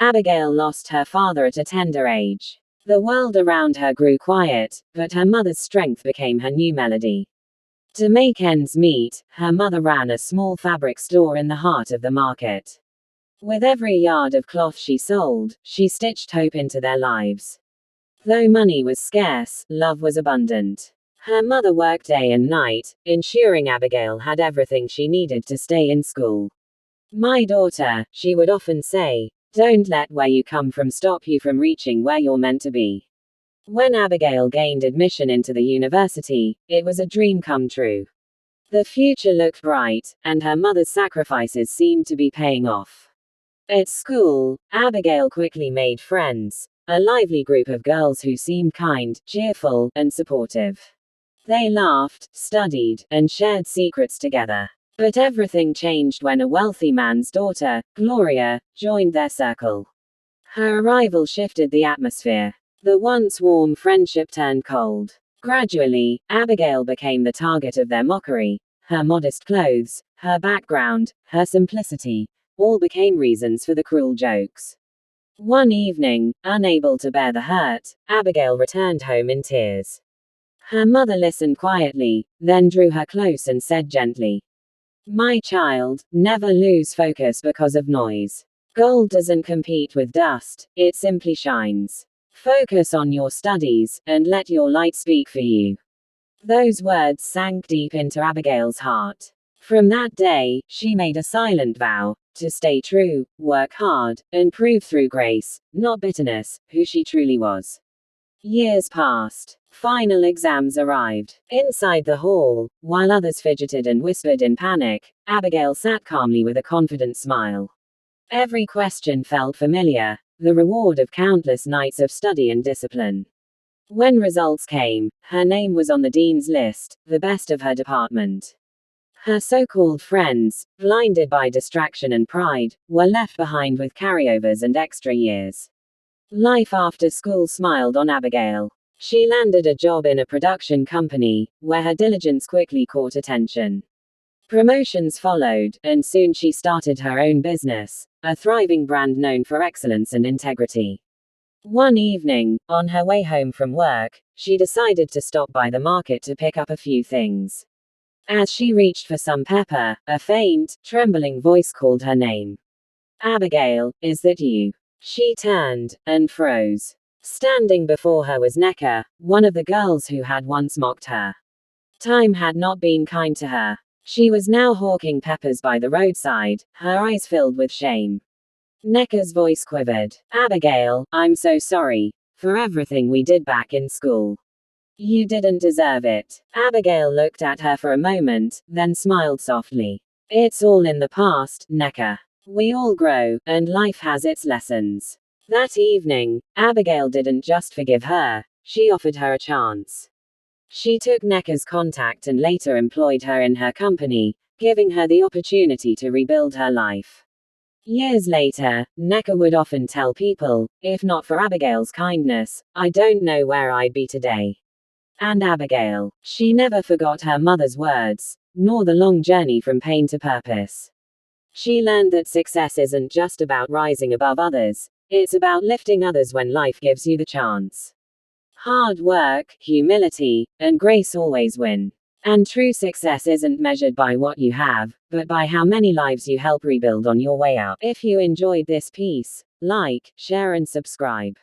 Abigail lost her father at a tender age. The world around her grew quiet, but her mother's strength became her new melody. To make ends meet, her mother ran a small fabric store in the heart of the market. With every yard of cloth she sold, she stitched hope into their lives. Though money was scarce, love was abundant. Her mother worked day and night, ensuring Abigail had everything she needed to stay in school. "My daughter," she would often say, "don't let where you come from stop you from reaching where you're meant to be." When Abigail gained admission into the university, it was a dream come true. The future looked bright, and her mother's sacrifices seemed to be paying off. At school, Abigail quickly made friends, a lively group of girls who seemed kind, cheerful, and supportive. They laughed, studied, and shared secrets together. But everything changed when a wealthy man's daughter, Gloria, joined their circle. Her arrival shifted the atmosphere. The once warm friendship turned cold. Gradually, Abigail became the target of their mockery. Her modest clothes, her background, her simplicity, all became reasons for the cruel jokes. One evening, unable to bear the hurt, Abigail returned home in tears. Her mother listened quietly, then drew her close and said gently, "My child, never lose focus because of noise. Gold doesn't compete with dust, it simply shines. Focus on your studies, and let your light speak for you." Those words sank deep into Abigail's heart. From that day, she made a silent vow to stay true, work hard, and prove through grace, not bitterness, who she truly was. Years passed. Final exams arrived. Inside the hall, while others fidgeted and whispered in panic, Abigail sat calmly with a confident smile. Every question felt familiar, the reward of countless nights of study and discipline. When results came, her name was on the dean's list, the best of her department. Her so-called friends, blinded by distraction and pride, were left behind with carryovers and extra years. Life after school smiled on Abigail. She landed a job in a production company, where her diligence quickly caught attention. Promotions followed, and soon she started her own business, a thriving brand known for excellence and integrity. One evening, on her way home from work, she decided to stop by the market to pick up a few things. As she reached for some pepper, a faint, trembling voice called her name. "Abigail, is that you?" She turned, and froze. Standing before her was Necker, one of the girls who had once mocked her. Time had not been kind to her. She was now hawking peppers by the roadside, her eyes filled with shame. Necker's voice quivered. "Abigail, I'm so sorry for everything we did back in school. You didn't deserve it." Abigail looked at her for a moment, then smiled softly. "It's all in the past, Necker. We all grow, and life has its lessons." That evening, Abigail didn't just forgive her, she offered her a chance. She took Necker's contact and later employed her in her company, giving her the opportunity to rebuild her life. Years later, Necker would often tell people, "If not for Abigail's kindness, I don't know where I'd be today." And Abigail, she never forgot her mother's words, nor the long journey from pain to purpose. She learned that success isn't just about rising above others, it's about lifting others when life gives you the chance. Hard work, humility, and grace always win. And true success isn't measured by what you have, but by how many lives you help rebuild on your way up. If you enjoyed this piece, like, share and subscribe.